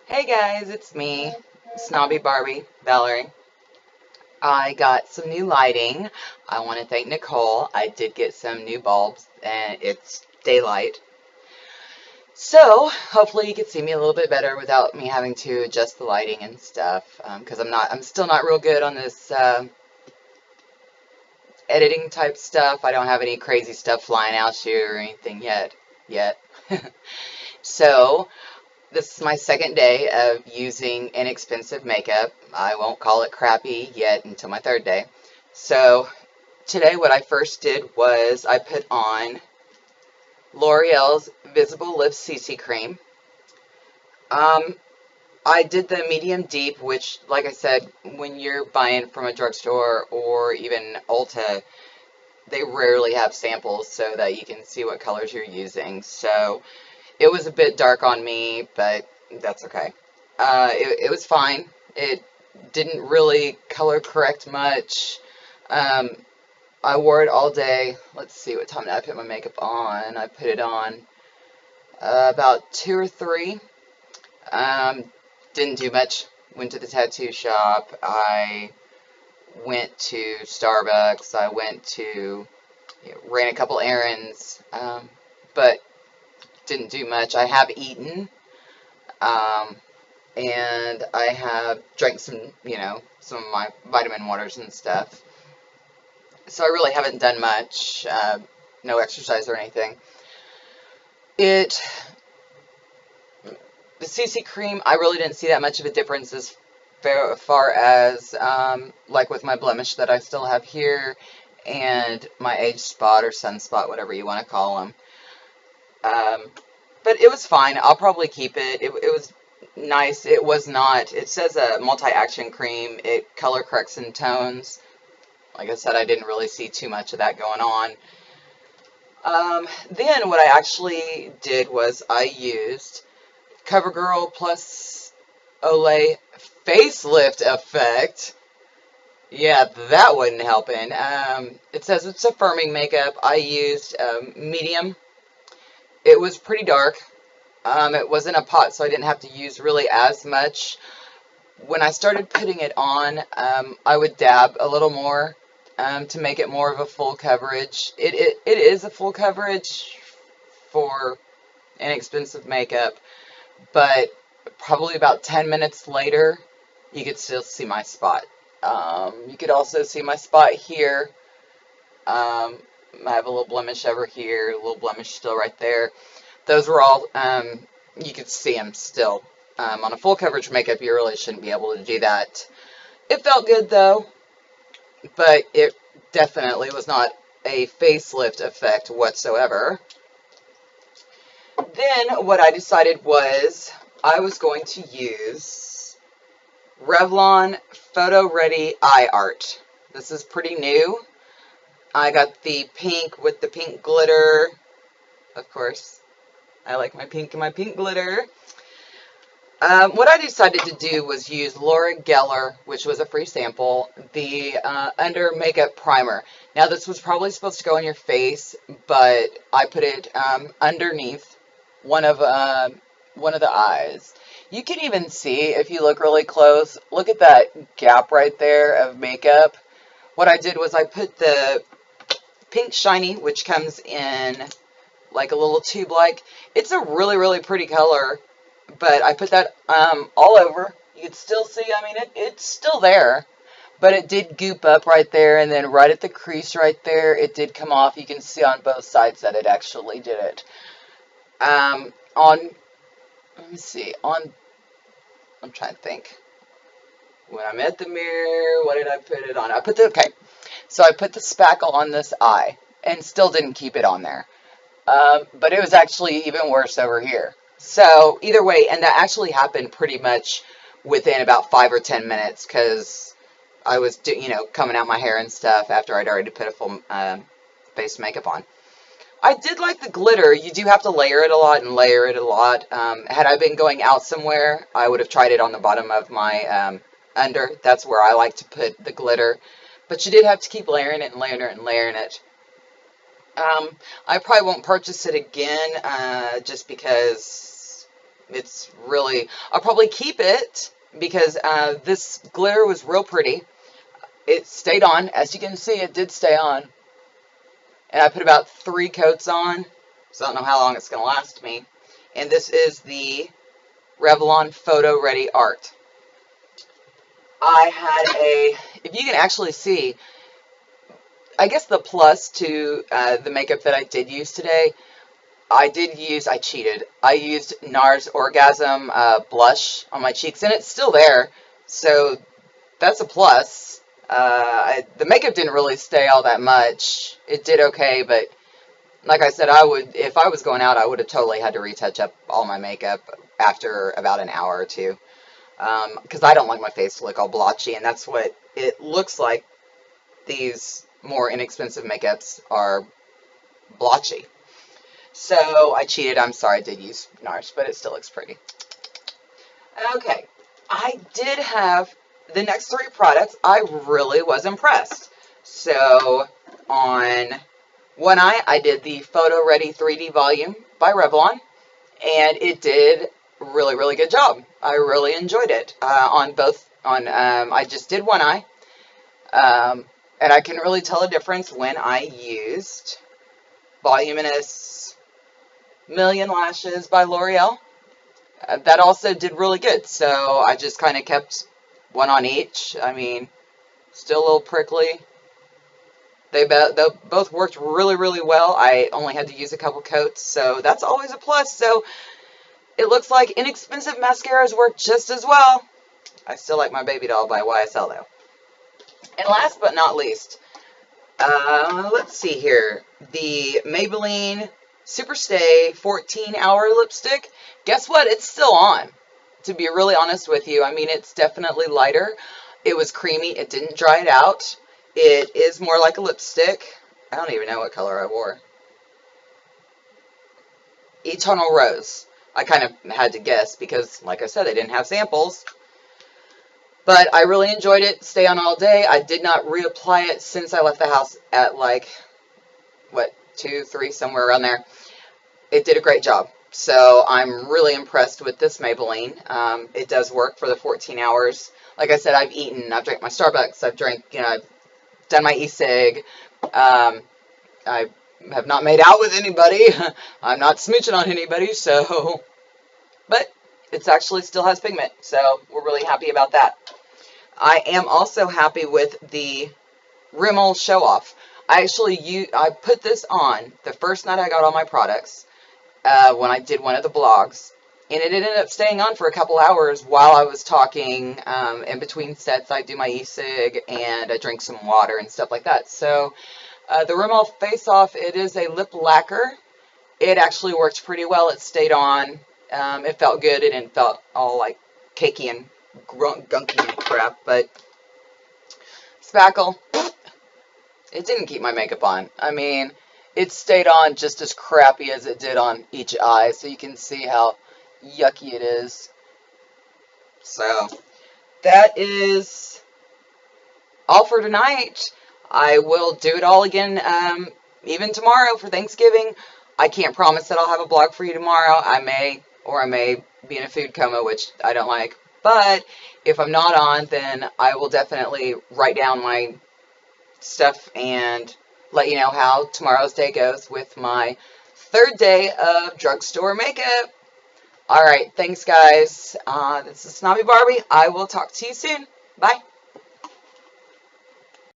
Hey guys, it's me, Snobby Barbie, Valerie. I got some new lighting. I want to thank Nicole. I did get some new bulbs and it's daylight. So hopefully you can see me a little bit better without me having to adjust the lighting and stuff. Because I'm still not real good on this editing type stuff. I don't have any crazy stuff flying out here or anything yet. So this is my second day of using inexpensive makeup. I won't call it crappy yet until my third day. So today what I first did was I put on L'Oreal's Visible Lift CC Cream. Um, I did the medium deep, which, like I said, when you're buying from a drugstore or even Ulta, they rarely have samples so that you can see what colors you're using. So it was a bit dark on me, but that's okay. It was fine. It didn't really color correct much. Um, I wore it all day. Let's see, what time did I put my makeup on? I put it on about 2 or 3. Um, didn't do much. Went to the tattoo shop. I went to Starbucks. I went to, ran a couple errands, but didn't do much. I have eaten. Um, and I have drank some of my vitamin waters and stuff. So I really haven't done much, no exercise or anything. It, the CC cream, I really didn't see that much of a difference as far as, like with my blemish that I still have here, and my age spot or sunspot, whatever you want to call them. Um, but it was fine. I'll probably keep it. It was nice. It was not, it says a multi-action cream. It color corrects in tones. Like I said, I didn't really see too much of that going on. Then what I actually did was I used Covergirl plus Olay facelift effect. Yeah, that wasn't helping. It says it's a firming makeup. I used medium. It was pretty dark. It wasn't a pot, so I didn't have to use really as much. When I started putting it on, I would dab a little more to make it more of a full coverage. It is a full coverage for inexpensive makeup, but probably about 10 minutes later, you could still see my spot. You could also see my spot here. I have a little blemish over here, a little blemish still right there. Those were all, you could see them still. On a full coverage makeup, you really shouldn't be able to do that. It felt good though, but it definitely was not a facelift effect whatsoever. Then what I decided was I was going to use Revlon Photoready Eye Art. This is pretty new. I got the pink with the pink glitter. Of course, I like my pink and my pink glitter. What I decided to do was use Laura Geller, which was a free sample, the Under Makeup Primer. Now, this was probably supposed to go on your face, but I put it underneath one of the eyes. You can even see, if you look really close, look at that gap right there of makeup. What I did was I put the pink shiny, which comes in like a little tube like. It's a really, really pretty color. But I put that all over. You can still see, I mean, it's still there. But it did goop up right there, and then right at the crease right there, it did come off. You can see on both sides that it actually did it. On, let me see, I'm trying to think. When I'm at the mirror, what did I put it on? Okay. So I put the spackle on this eye, and still didn't keep it on there. But it was actually even worse over here. So either way, and that actually happened pretty much within about 5 or 10 minutes because I was, coming out my hair and stuff after I'd already put a full face makeup on. I did like the glitter. You do have to layer it a lot and layer it a lot. Had I been going out somewhere, I would have tried it on the bottom of my under. That's where I like to put the glitter. But you did have to keep layering it and layering it and layering it. I probably won't purchase it again, just because It's really, I'll probably keep it because this glitter was real pretty. It stayed on. As you can see, it did stay on. And I put about 3 coats on, so I don't know how long it's going to last me. And this is the Revlon Photoready Art. I had if you can actually see, I guess the plus to the makeup that I did use today, I cheated. I used Nars Orgasm blush on my cheeks, and it's still there, so that's a plus. The makeup didn't really stay all that much. It did okay, but like I said, if I was going out, I would have totally had to retouch up all my makeup after about an hour or two, because I don't like my face to look all blotchy, and that's what it looks like. These more inexpensive makeups are blotchy. So I cheated. I'm sorry, I did use Nars, but it still looks pretty. Okay, I did have the next 3 products. I really was impressed. So on one eye, I did the Photoready 3D Volume by Revlon, and it did really, really good job. I really enjoyed it. I just did one eye, and I can really tell a difference when I used Voluminous Million Lashes by L'Oreal. That also did really good, so I just kind of kept one on each. I mean, still a little prickly. They both worked really, really well. I only had to use a couple coats, so that's always a plus. So it looks like inexpensive mascaras work just as well. I still like my Baby Doll by YSL, though. And last but not least, let's see here. The Maybelline Super Stay 14-hour lipstick. Guess what? It's still on. To be really honest with you, I mean, it's definitely lighter. It was creamy. It didn't dry it out. It is more like a lipstick. I don't even know what color I wore. Eternal Rose. I kind of had to guess because, like I said, they didn't have samples. But I really enjoyed it. Stay on all day. I did not reapply it since I left the house at like, 2, 3, somewhere around there. It did a great job. So I'm really impressed with this Maybelline. It does work for the 14 hours. Like I said, I've drank my Starbucks, I've done my e-cig. I have not made out with anybody. I'm not smooching on anybody, so, but it actually still has pigment, so we're really happy about that. I am also happy with the Rimmel Show Off. I put this on the first night I got all my products, when I did one of the vlogs, and it ended up staying on for a couple hours while I was talking. In between sets, I do my e-cig and I drink some water and stuff like that. So the Rimmel Face Off, it is a lip lacquer. It actually worked pretty well. It stayed on. It felt good. It didn't felt all like cakey and gunky crap, but spackle, it didn't keep my makeup on. I mean, it stayed on just as crappy as it did on each eye, so you can see how yucky it is. So that is all for tonight. I will do it all again even tomorrow for Thanksgiving. I can't promise that I'll have a blog for you tomorrow. I may be in a food coma, which I don't like. But if I'm not on, then I will definitely write down my stuff and let you know how tomorrow's day goes with my 3rd day of drugstore makeup. Alright, thanks guys. This is Snobby Barbie. I will talk to you soon. Bye.